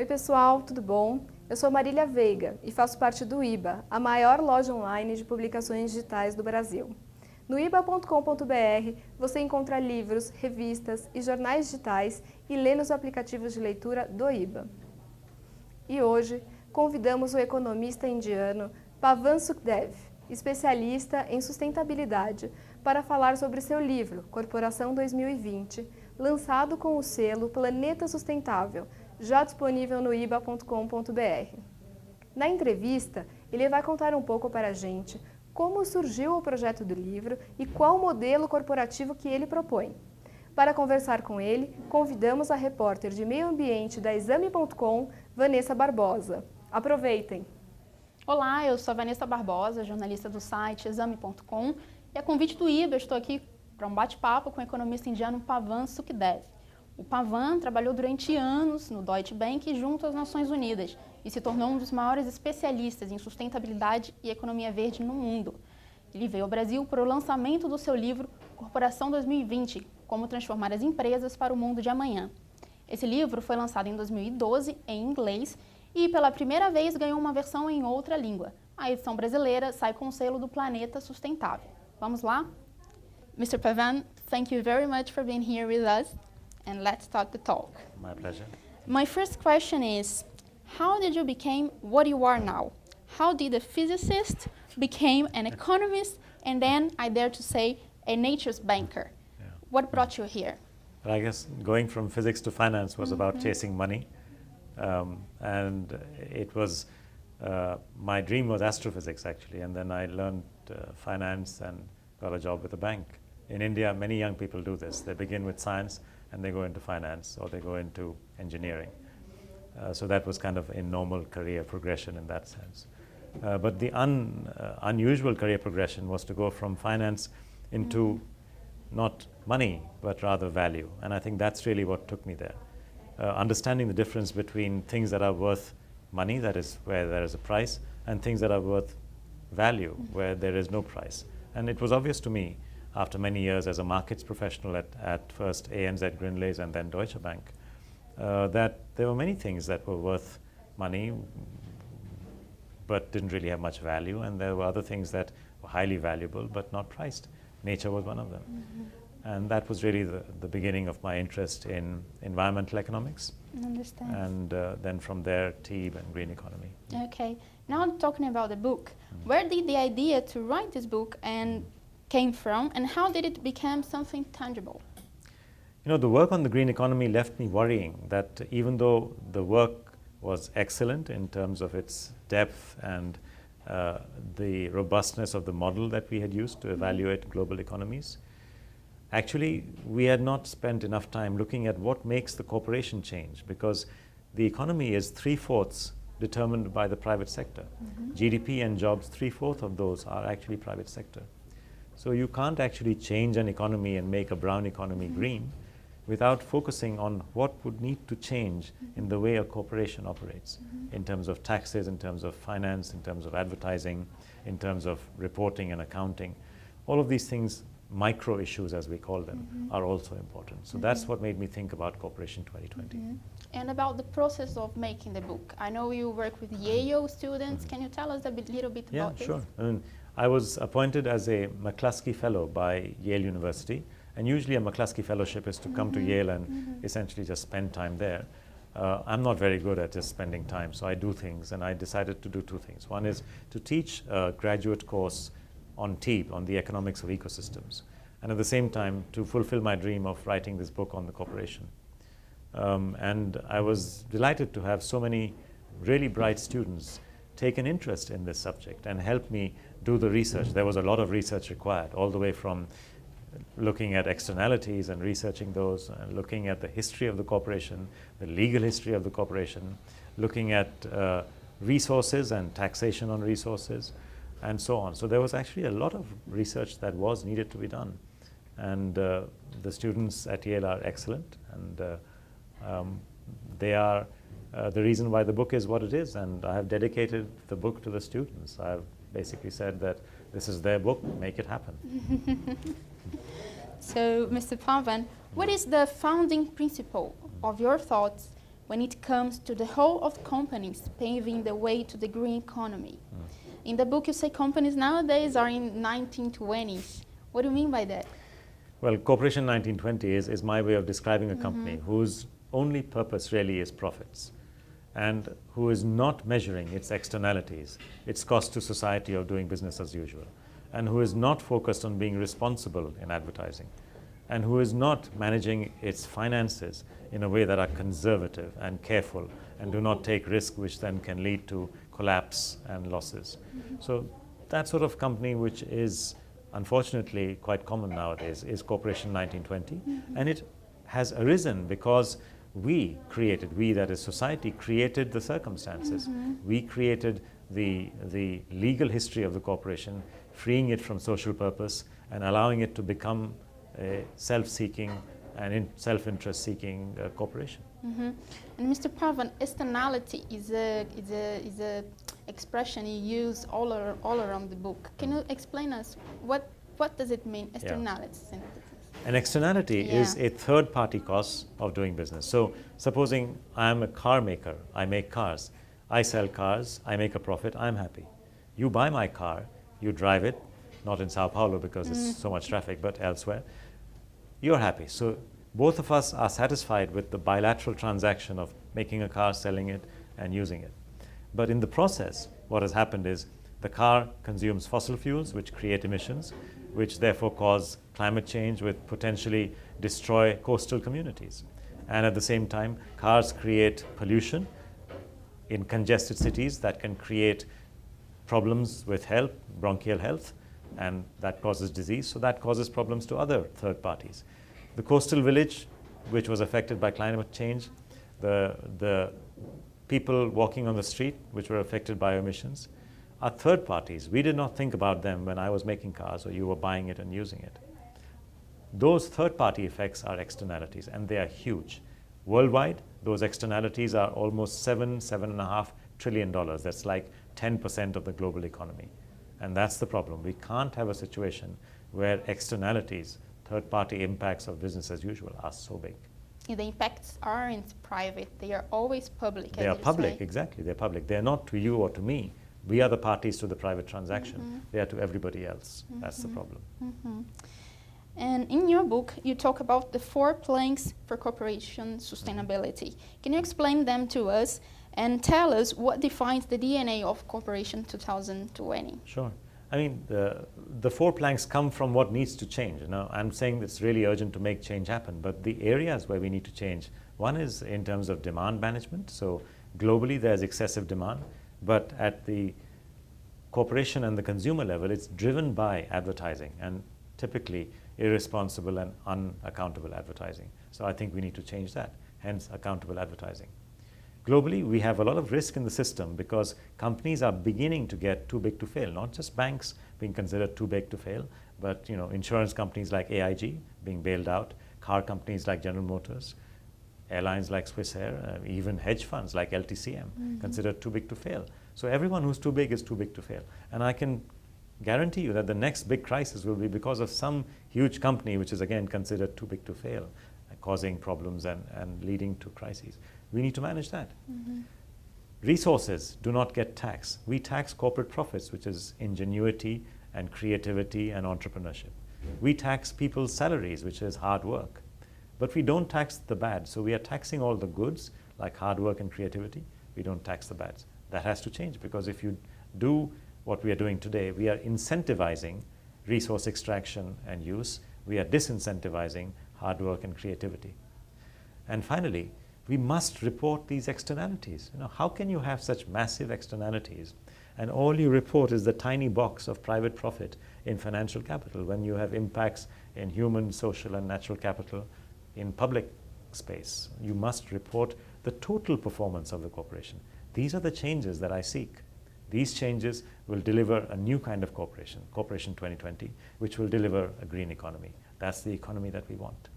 Oi pessoal, tudo bom? Eu sou Marília Veiga e faço parte do IBA, a maior loja online de publicações digitais do Brasil. No iba.com.br você encontra livros, revistas e jornais digitais e lê nos aplicativos de leitura do IBA. E hoje convidamos o economista indiano Pavan Sukhdev, especialista em sustentabilidade, para falar sobre seu livro Corporação 2020, lançado com o selo Planeta Sustentável, já disponível no iba.com.br. Na entrevista, ele vai contar um pouco para a gente como surgiu o projeto do livro e qual o modelo corporativo que ele propõe. Para conversar com ele, convidamos a repórter de meio ambiente da Exame.com, Vanessa Barbosa. Aproveitem! Olá, eu sou a Vanessa Barbosa, jornalista do site Exame.com, e a convite do IBA, eu estou aqui para um bate-papo com o economista indiano Pavan Sukhdev. O Pavan trabalhou durante anos no Deutsche Bank junto às Nações Unidas e se tornou um dos maiores especialistas em sustentabilidade e economia verde no mundo. Ele veio ao Brasil para o lançamento do seu livro Corporação 2020, Como Transformar as Empresas para o Mundo de Amanhã. Esse livro foi lançado em 2012 em inglês e pela primeira vez ganhou uma versão em outra língua. A edição brasileira sai com o selo do Planeta Sustentável. Vamos lá? Mr. Pavan, thank you very much for being here with us. And let's start the talk. My pleasure. My first question is, how did you become what you are now? How did a physicist become an economist and then, I dare to say, a nature's banker? Yeah. What brought you here? But I guess going from physics to finance was about chasing money. And it was, my dream was astrophysics actually, and then I learned finance and got a job with a bank. In India, many young people do this. They begin with science and they go into finance or they go into engineering. So that was kind of a normal career progression in that sense. But the unusual career progression was to go from finance into not money, but rather value. And I think that's really what took me there. Understanding the difference between things that are worth money, that is where there is a price, and things that are worth value, where there is no price. And it was obvious to me after many years as a markets professional at first ANZ Grindlays and then Deutsche Bank, that there were many things that were worth money but didn't really have much value, and there were other things that were highly valuable but not priced. Nature was one of them. And that was really the beginning of my interest in environmental economics. I understand. And then from there, TEEB and green economy. Okay, now talking about the book, where did the idea to write this book and came from, and how did it become something tangible? You know, the work on the green economy left me worrying that even though the work was excellent in terms of its depth and the robustness of the model that we had used to evaluate global economies, actually we had not spent enough time looking at what makes the corporation change, because the economy is 3/4 determined by the private sector. GDP and jobs, 3/4 of those are actually private sector. So you can't actually change an economy and make a brown economy green without focusing on what would need to change in the way a corporation operates, in terms of taxes, in terms of finance, in terms of advertising, in terms of reporting and accounting. All of these things, micro issues as we call them, are also important. So that's what made me think about Corporation 2020. And about the process of making the book. I know you work with Yale students. Can you tell us a little bit about this? Yeah, sure. I was appointed as a McCluskey Fellow by Yale University, and usually a McCluskey Fellowship is to come to Yale and essentially just spend time there. I'm not very good at just spending time, so I do things, and I decided to do two things. One is to teach a graduate course on TEEB, on the economics of ecosystems, and at the same time to fulfill my dream of writing this book on the corporation. And I was delighted to have so many really bright students take an interest in this subject and help me do the research. There was a lot of research required, all the way from looking at externalities and researching those, and looking at the history of the corporation, the legal history of the corporation, looking at resources and taxation on resources, and so on. So there was actually a lot of research that was needed to be done. And the students at Yale are excellent, and they are the reason why the book is what it is. And I have dedicated the book to the students. I've basically said that this is their book, make it happen. So, Mr. Pavan, what is the founding principle of your thoughts when it comes to the whole of companies paving the way to the green economy. In the book, you say companies nowadays are in 1920s. What do you mean by that? Well, Corporation 1920 is my way of describing a company whose only purpose really is profits, and who is not measuring its externalities, its cost to society of doing business as usual, and who is not focused on being responsible in advertising, and who is not managing its finances in a way that are conservative and careful and do not take risk, which then can lead to collapse and losses. So that sort of company, which is unfortunately quite common nowadays, is Corporation 1920, and it has arisen because we, that is society, created the circumstances. We created the legal history of the corporation, freeing it from social purpose and allowing it to become a self-seeking and self-interest seeking corporation. And Mr. Pavan, externality is a expression you use all around the book. Can you explain us what does it mean, externalities? An externality is a third-party cost of doing business. So supposing I'm a car maker, I make cars, I sell cars, I make a profit, I'm happy. You buy my car, you drive it, not in Sao Paulo because it's so much traffic, but elsewhere, you're happy. So both of us are satisfied with the bilateral transaction of making a car, selling it, and using it. But in the process, what has happened is the car consumes fossil fuels, which create emissions, which therefore cause climate change, which potentially destroy coastal communities. And at the same time, cars create pollution in congested cities that can create problems with health, bronchial health, and that causes disease. So that causes problems to other third parties. The coastal village, which was affected by climate change, the people walking on the street, which were affected by emissions, are third parties. We did not think about them when I was making cars or you were buying it and using it. Those third-party effects are externalities, and they are huge. Worldwide, those externalities are almost $7.5 trillion. That's like 10% of the global economy. And that's the problem. We can't have a situation where externalities, third-party impacts of business as usual, are so big. The impacts aren't private. They are always public. They are public, exactly. They're public. They're not to you or to me. We are the parties to the private transaction. They are to everybody else. That's the problem. And in your book, you talk about the 4 planks for corporation sustainability. Can you explain them to us and tell us what defines the DNA of Corporation 2020? Sure. I mean, the 4 planks come from what needs to change. You know, I'm saying it's really urgent to make change happen, but the areas where we need to change, one is in terms of demand management. So globally, there's excessive demand, but at the corporation and the consumer level, it's driven by advertising, and typically irresponsible and unaccountable advertising. So I think we need to change that, hence accountable advertising. Globally, we have a lot of risk in the system because companies are beginning to get too big to fail, not just banks being considered too big to fail, but insurance companies like AIG being bailed out, car companies like General Motors, airlines like Swiss Air, even hedge funds like LTCM considered too big to fail. So everyone who's too big is too big to fail. And I can guarantee you that the next big crisis will be because of some huge company which is again considered too big to fail, causing problems and leading to crises. We need to manage that. Resources do not get taxed. We tax corporate profits, which is ingenuity and creativity and entrepreneurship. We tax people's salaries, which is hard work. But we don't tax the bad. So we are taxing all the goods, like hard work and creativity. We don't tax the bads. That has to change, because if you do what we are doing today, we are incentivizing resource extraction and use. We are disincentivizing hard work and creativity. And finally, we must report these externalities. How can you have such massive externalities and all you report is the tiny box of private profit in financial capital when you have impacts in human, social, and natural capital in public space? You must report the total performance of the corporation. These are the changes that I seek. These changes will deliver a new kind of corporation, Corporation 2020, which will deliver a green economy. That's the economy that we want.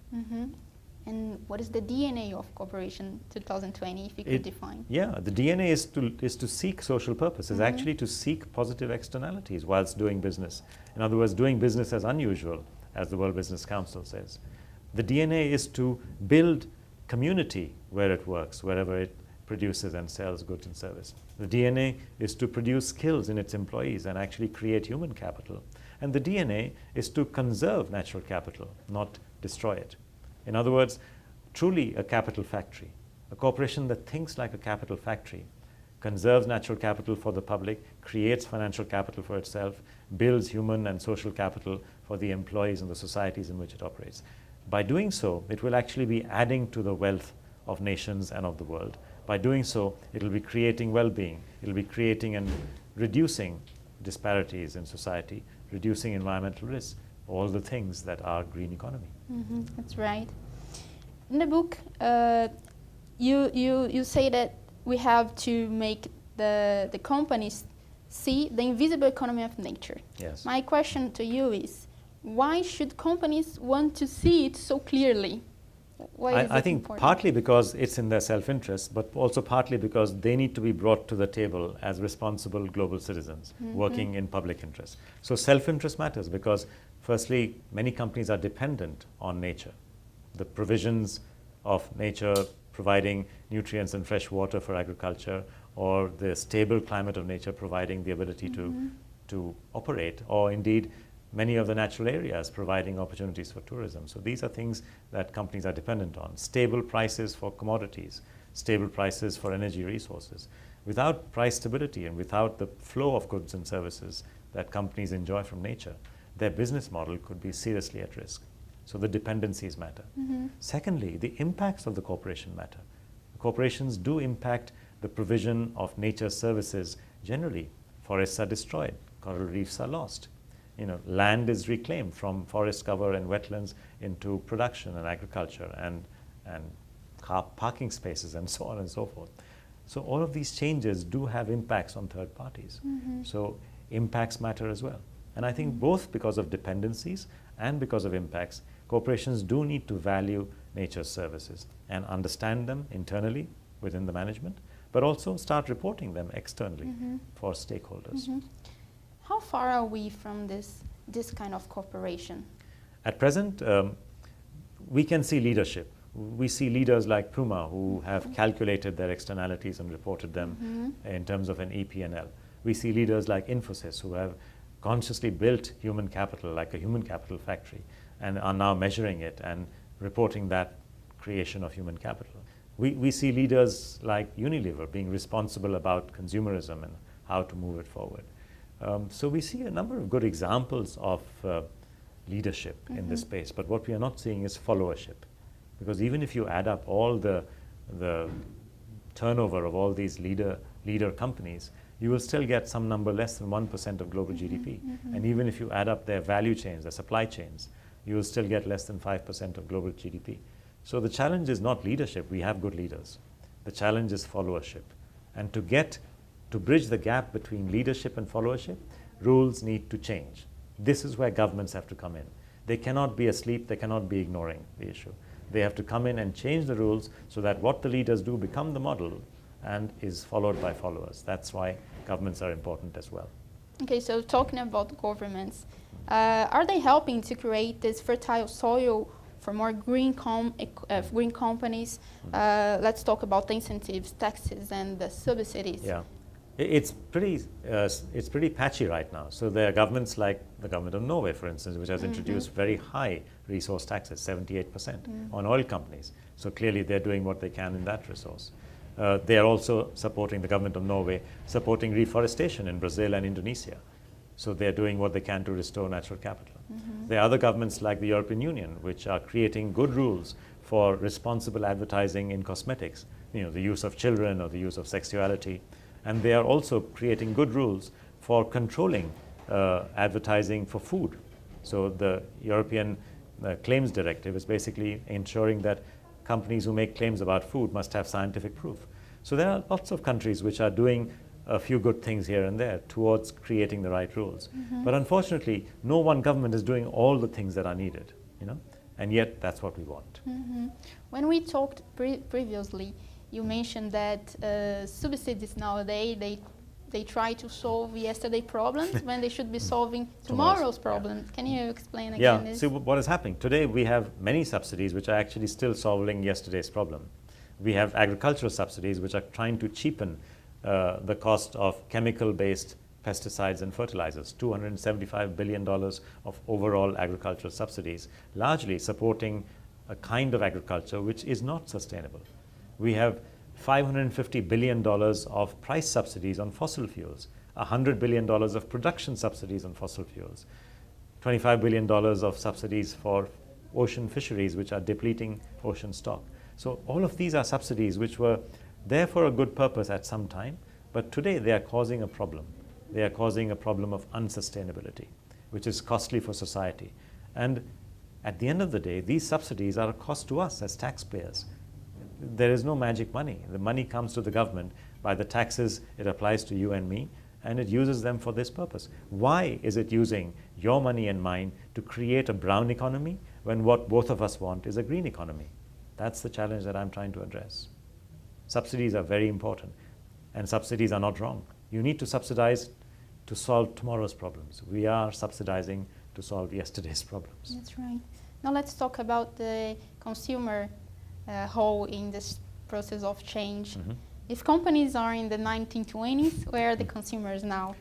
And what is the DNA of Corporation 2020, if you could define? Yeah, the DNA is to seek social purpose, is actually to seek positive externalities whilst doing business. In other words, doing business as unusual, as the World Business Council says. The DNA is to build community where it works, wherever it produces and sells goods and services. The DNA is to produce skills in its employees and actually create human capital. And the DNA is to conserve natural capital, not destroy it. In other words, truly a capital factory, a corporation that thinks like a capital factory, conserves natural capital for the public, creates financial capital for itself, builds human and social capital for the employees and the societies in which it operates. By doing so, it will actually be adding to the wealth of nations and of the world. By doing so, it will be creating well-being, it will be creating and reducing disparities in society, reducing environmental risks, all the things that are green economy. That's right. In the book, you say that we have to make the companies see the invisible economy of nature. Yes. My question to you is, why should companies want to see it so clearly? Why is I it think important? partly because it's in their self-interest, but also partly because they need to be brought to the table as responsible global citizens working in public interest. So self-interest matters because, firstly, many companies are dependent on nature. The provisions of nature providing nutrients and fresh water for agriculture, or the stable climate of nature providing the ability to operate, or indeed many of the natural areas providing opportunities for tourism. So these are things that companies are dependent on. Stable prices for commodities, stable prices for energy resources. Without price stability and without the flow of goods and services that companies enjoy from nature, their business model could be seriously at risk. So the dependencies matter. Secondly, the impacts of the corporation matter. Corporations do impact the provision of nature services generally. Forests are destroyed, coral reefs are lost. Land is reclaimed from forest cover and wetlands into production and agriculture and car parking spaces and so on and so forth. So all of these changes do have impacts on third parties. So impacts matter as well. And I think both because of dependencies and because of impacts, corporations do need to value nature's services and understand them internally within the management, but also start reporting them externally for stakeholders. How far are we from this kind of cooperation? At present, we can see leadership. We see leaders like Puma who have calculated their externalities and reported them in terms of an EP&L. We see leaders like Infosys who have consciously built human capital like a human capital factory and are now measuring it and reporting that creation of human capital. We see leaders like Unilever being responsible about consumerism and how to move it forward. So we see a number of good examples of leadership in this space, but what we are not seeing is followership. Because even if you add up all the turnover of all these leader companies, you will still get some number less than 1% of global GDP. And even if you add up their value chains, their supply chains, you will still get less than 5% of global GDP. So the challenge is not leadership, we have good leaders. The challenge is followership. And to bridge the gap between leadership and followership, rules need to change. This is where governments have to come in. They cannot be asleep, they cannot be ignoring the issue. They have to come in and change the rules so that what the leaders do become the model and is followed by followers. That's why governments are important as well. Okay, so talking about governments, are they helping to create this fertile soil for more green companies? Let's talk about the incentives, taxes, and the subsidies. Yeah, it's pretty patchy right now. So there are governments like the government of Norway, for instance, which has introduced very high resource taxes, 78% on oil companies. So clearly they're doing what they can in that resource. They are also supporting, the government of Norway, supporting reforestation in Brazil and Indonesia. So they're doing what they can to restore natural capital. There are other governments like the European Union, which are creating good rules for responsible advertising in cosmetics, the use of children or the use of sexuality. And they are also creating good rules for controlling advertising for food. So the European Claims Directive is basically ensuring that companies who make claims about food must have scientific proof. So there are lots of countries which are doing a few good things here and there towards creating the right rules. But unfortunately, no one government is doing all the things that are needed, and yet that's what we want. When we talked previously, you mentioned that subsidies nowadays, they they try to solve yesterday's problems when they should be solving tomorrow's problems. Can you explain again this? So what is happening? Today we have many subsidies which are actually still solving yesterday's problem. We have agricultural subsidies which are trying to cheapen the cost of chemical-based pesticides and fertilizers, $275 billion of overall agricultural subsidies, largely supporting a kind of agriculture which is not sustainable. We have $550 billion of price subsidies on fossil fuels, $100 billion of production subsidies on fossil fuels, $25 billion of subsidies for ocean fisheries which are depleting ocean stock. So all of these are subsidies which were there for a good purpose at some time, but today they are causing a problem. They are causing a problem of unsustainability, which is costly for society. And at the end of the day, these subsidies are a cost to us as taxpayers. There is no magic money. The money comes to the government by the taxes it applies to you and me, and it uses them for this purpose. Why is it using your money and mine to create a brown economy when what both of us want is a green economy? That's the challenge that I'm trying to address. Subsidies are very important, and subsidies are not wrong. You need to subsidize to solve tomorrow's problems. We are subsidizing to solve yesterday's problems. That's right. Now let's talk about the consumer role in this process of change. Mm-hmm. If companies are in the 1920s, where are the consumers now?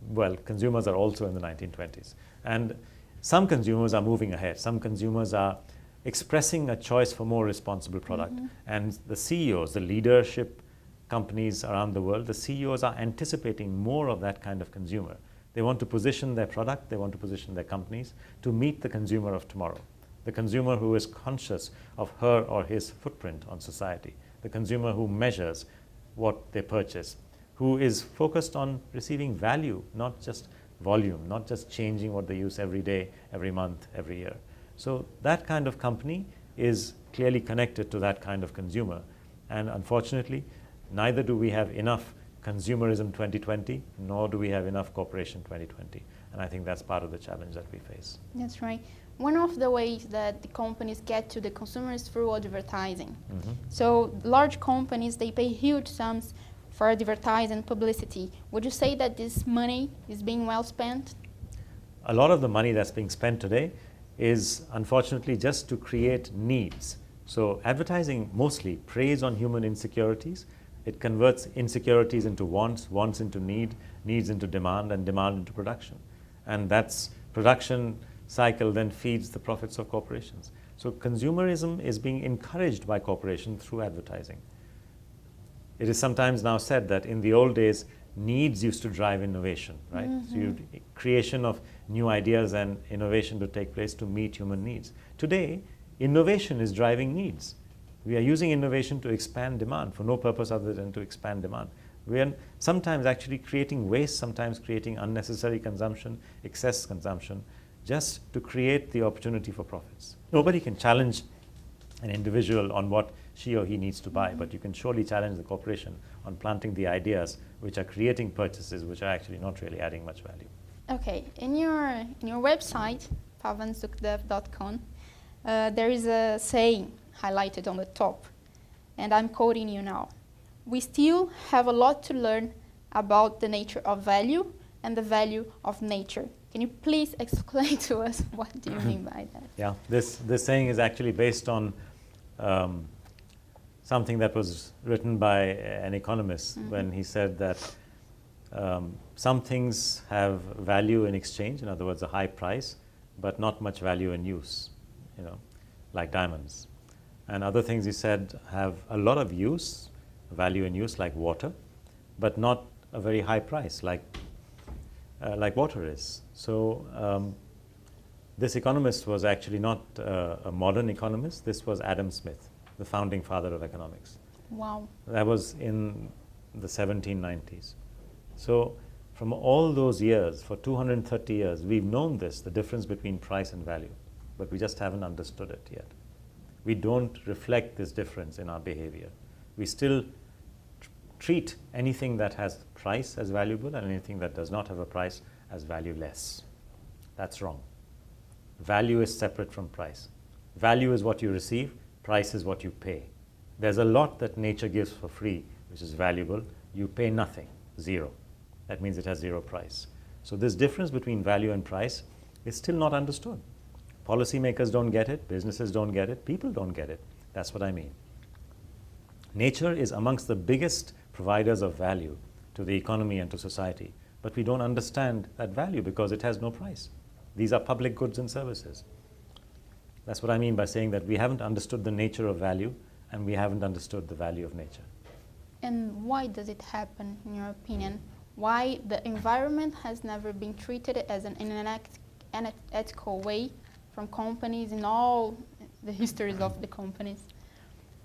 Well, consumers are also in the 1920s. And some consumers are moving ahead. Some consumers are expressing a choice for more responsible product. Mm-hmm. And the CEOs, the leadership companies around the world, the CEOs are anticipating more of that kind of consumer. They want to position their product, they want to position their companies to meet the consumer of tomorrow. The consumer who is conscious of her or his footprint on society. The consumer who measures what they purchase. Who is focused on receiving value, not just volume, not just changing what they use every day, every month, every year. So that kind of company is clearly connected to that kind of consumer. And unfortunately, neither do we have enough consumerism 2020, nor do we have enough corporation 2020. And I think that's part of the challenge that we face. That's right. One of the ways that the companies get to the consumer is through advertising. Mm-hmm. So large companies, they pay huge sums for advertising publicity. Would you say that this money is being well spent? A lot of the money that's being spent today is unfortunately just to create needs. So advertising mostly preys on human insecurities. It converts insecurities into wants, wants into need, needs into demand, and demand into production. And that's production cycle then feeds the profits of corporations. So consumerism is being encouraged by corporations through advertising. It is sometimes now said that in the old days, needs used to drive innovation, right? Mm-hmm. So creation of new ideas and innovation to take place to meet human needs. Today, innovation is driving needs. We are using innovation to expand demand for no purpose other than to expand demand. We are sometimes actually creating waste, sometimes creating unnecessary consumption, excess consumption, just to create the opportunity for profits. Nobody can challenge an individual on what she or he needs to buy, but you can surely challenge the corporation on planting the ideas which are creating purchases which are actually not really adding much value. Okay, in your website, pavansukhdev.com, there is a saying highlighted on the top, and I'm quoting you now. We still have a lot to learn about the nature of value and the value of nature. Can you please explain to us what do you mean by that? Yeah, this saying is actually based on something that was written by an economist when he said that some things have value in exchange, in other words, a high price, but not much value in use, like diamonds. And other things, he said, have a lot of use, value in use, like water, but not a very high price, like water is. So this economist was actually not a modern economist. This was Adam Smith, the founding father of economics. Wow. That was in the 1790s. So from all those years, for 230 years, we've known this, the difference between price and value, but we just haven't understood it yet. We don't reflect this difference in our behavior. We still treat anything that has price as valuable and anything that does not have a price as valueless. That's wrong. Value is separate from price. Value is what you receive, price is what you pay. There's a lot that nature gives for free, which is valuable. You pay nothing, zero. that means it has zero price. So this difference between value and price is still not understood. Policymakers don't get it, businesses don't get it, people don't get it. That's what I mean. Nature is amongst the biggest providers of value to the economy and to society, but we don't understand that value because it has no price. These are public goods and services. That's what I mean by saying that we haven't understood the nature of value and we haven't understood the value of nature. And why does it happen, in your opinion? Why the environment has never been treated as in an ethical way from companies in all the histories of the companies?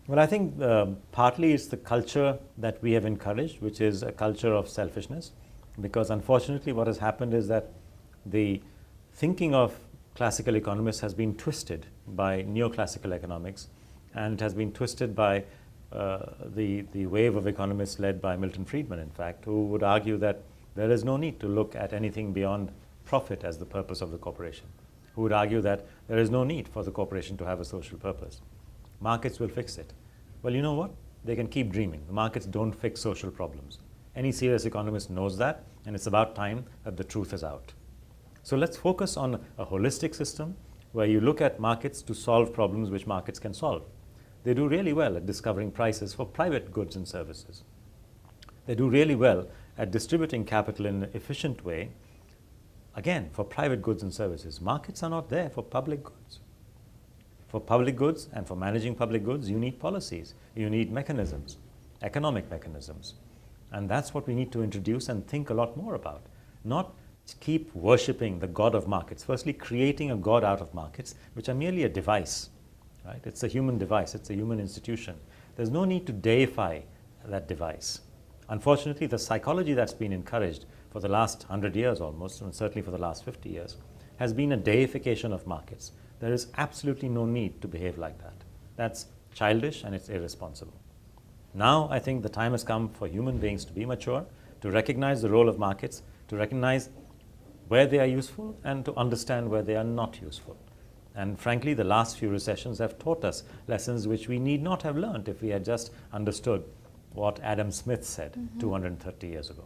Well, I think partly it's the culture that we have encouraged, which is a culture of selfishness, because unfortunately what has happened is that the thinking of classical economists has been twisted by neoclassical economics, and it has been twisted by the wave of economists led by Milton Friedman, in fact, who would argue that there is no need to look at anything beyond profit as the purpose of the corporation, who would argue that there is no need for the corporation to have a social purpose. Markets will fix it. Well, you know what? They can keep dreaming. The markets don't fix social problems. Any serious economist knows that, and it's about time that the truth is out. So let's focus on a holistic system where you look at markets to solve problems which markets can solve. They do really well at discovering prices for private goods and services. They do really well at distributing capital in an efficient way, again, for private goods and services. Markets are not there for public goods. For public goods and for managing public goods, you need policies, you need mechanisms, economic mechanisms. And that's what we need to introduce and think a lot more about. Not keep worshipping the god of markets, firstly creating a god out of markets, which are merely a device. Right? It's a human device, it's a human institution. There's no need to deify that device. Unfortunately, the psychology that's been encouraged for the last 100 years almost, and certainly for the last 50 years, has been a deification of markets. There is absolutely no need to behave like that. That's childish and it's irresponsible. Now I think the time has come for human beings to be mature, to recognize the role of markets, to recognize where they are useful and to understand where they are not useful. And frankly, the last few recessions have taught us lessons which we need not have learned if we had just understood what Adam Smith said 230 years ago.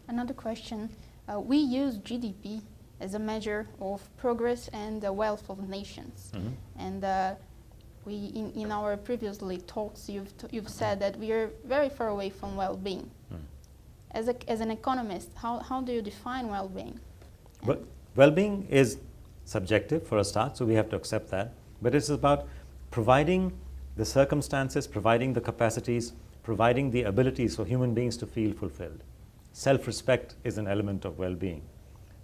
Another question. We use GDP as a measure of progress and the wealth of nations. And in our previously talks, you've said that we are very far away from well-being. As an economist, how do you define well-being? Well-being is subjective for a start, so we have to accept that. But it's about providing the circumstances, providing the capacities, providing the abilities for human beings to feel fulfilled. Self-respect is an element of well-being.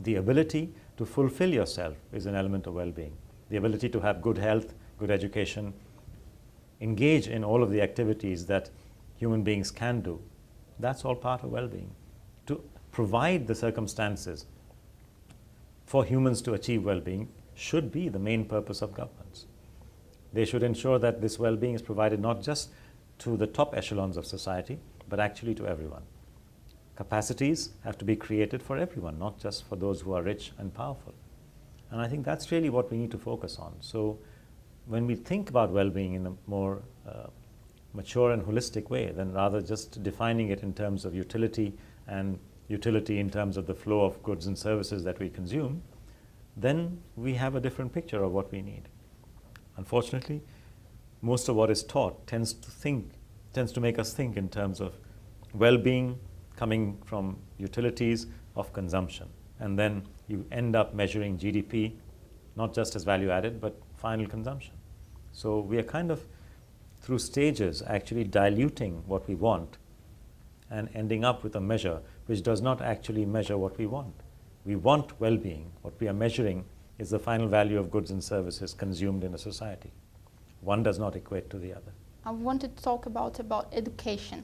The ability to fulfill yourself is an element of well-being. The ability to have good health, good education, engage in all of the activities that human beings can do. That's all part of well-being. To provide the circumstances for humans to achieve well-being should be the main purpose of governments. They should ensure that this well-being is provided not just to the top echelons of society, but actually to everyone. Capacities have to be created for everyone, not just for those who are rich and powerful. And I think that's really what we need to focus on. So when we think about well-being in a more mature and holistic way, then rather just defining it in terms of utility and utility in terms of the flow of goods and services that we consume, then we have a different picture of what we need. Unfortunately, most of what is taught tends to make us think in terms of well-being coming from utilities of consumption. And then you end up measuring GDP, not just as value added, but final consumption. So we are kind of, through stages, actually diluting what we want and ending up with a measure which does not actually measure what we want. We want well-being. What we are measuring is the final value of goods and services consumed in a society. One does not equate to the other. I want to talk about education.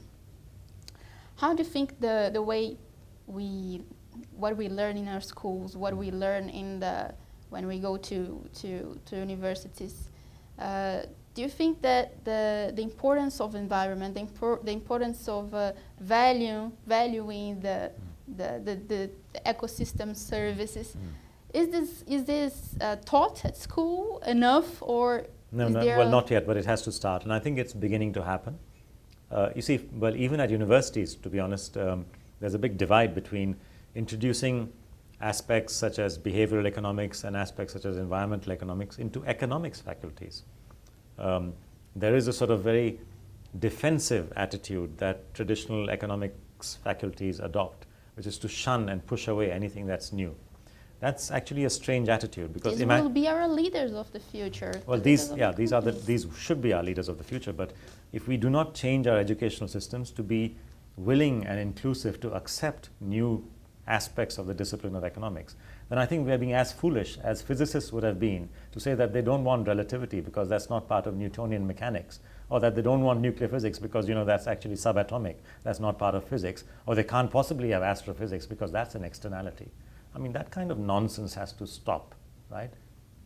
How do you think the way what we learn in our schools, what we learn when we go to universities, do you think that the importance of environment, the importance of valuing the ecosystem services, is this taught at school enough, or no, well, not yet, but it has to start, and I think it's beginning to happen. You see, well, even at universities, to be honest, there's a big divide between introducing aspects such as behavioral economics and aspects such as environmental economics into economics faculties. There is a sort of very defensive attitude that traditional economics faculties adopt, which is to shun and push away anything that's new. That's actually a strange attitude because these will be our leaders of the future. Well, these should be our leaders of the future. But if we do not change our educational systems to be willing and inclusive to accept new aspects of the discipline of economics, then I think we are being as foolish as physicists would have been to say that they don't want relativity because that's not part of Newtonian mechanics, or that they don't want nuclear physics because that's actually subatomic, that's not part of physics, or they can't possibly have astrophysics because that's an externality. I mean, that kind of nonsense has to stop, right?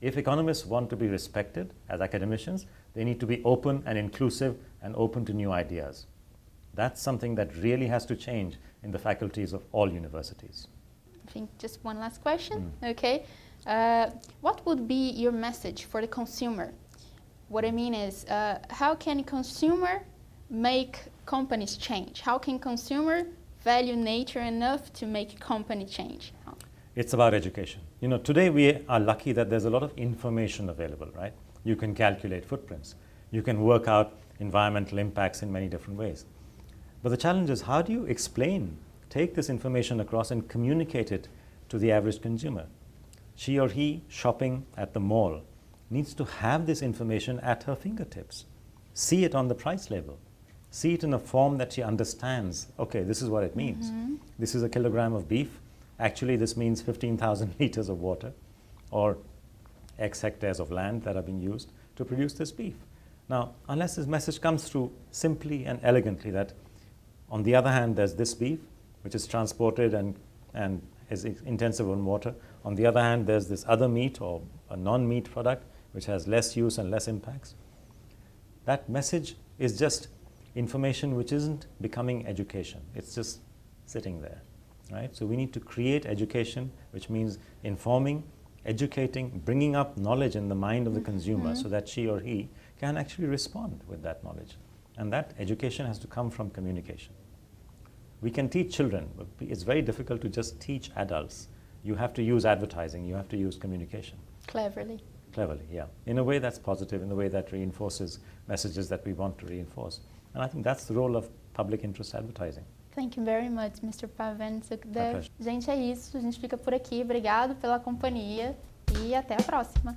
If economists want to be respected as academicians, they need to be open and inclusive and open to new ideas. That's something that really has to change in the faculties of all universities. I think just one last question, okay? What would be your message for the consumer? What I mean is, how can a consumer make companies change? How can consumer value nature enough to make a company change? It's about education. Today we are lucky that there's a lot of information available, right? You can calculate footprints. You can work out environmental impacts in many different ways. But the challenge is, how do you take this information across and communicate it to the average consumer? She or he shopping at the mall needs to have this information at her fingertips. See it on the price label. See it in a form that she understands. Okay, this is what it means. This is a kilogram of beef. Actually, this means 15,000 liters of water or X hectares of land that are being used to produce this beef. Now, unless this message comes through simply and elegantly that on the other hand, there's this beef, which is transported and is intensive on water. On the other hand, there's this other meat or a non-meat product, which has less use and less impacts. That message is just information which isn't becoming education. It's just sitting there, right? So we need to create education, which means informing, educating, bringing up knowledge in the mind of the consumer so that she or he can actually respond with that knowledge. And that education has to come from communication. We can teach children, but it's very difficult to just teach adults. You have to use advertising, you have to use communication. Cleverly. Cleverly, yeah. In a way that's positive, in a way that reinforces messages that we want to reinforce. And I think that's the role of public interest advertising. Thank you very much, Mr. Pavan Sukhdev. Gente, é isso. A gente fica por aqui. Obrigado pela companhia e até a próxima.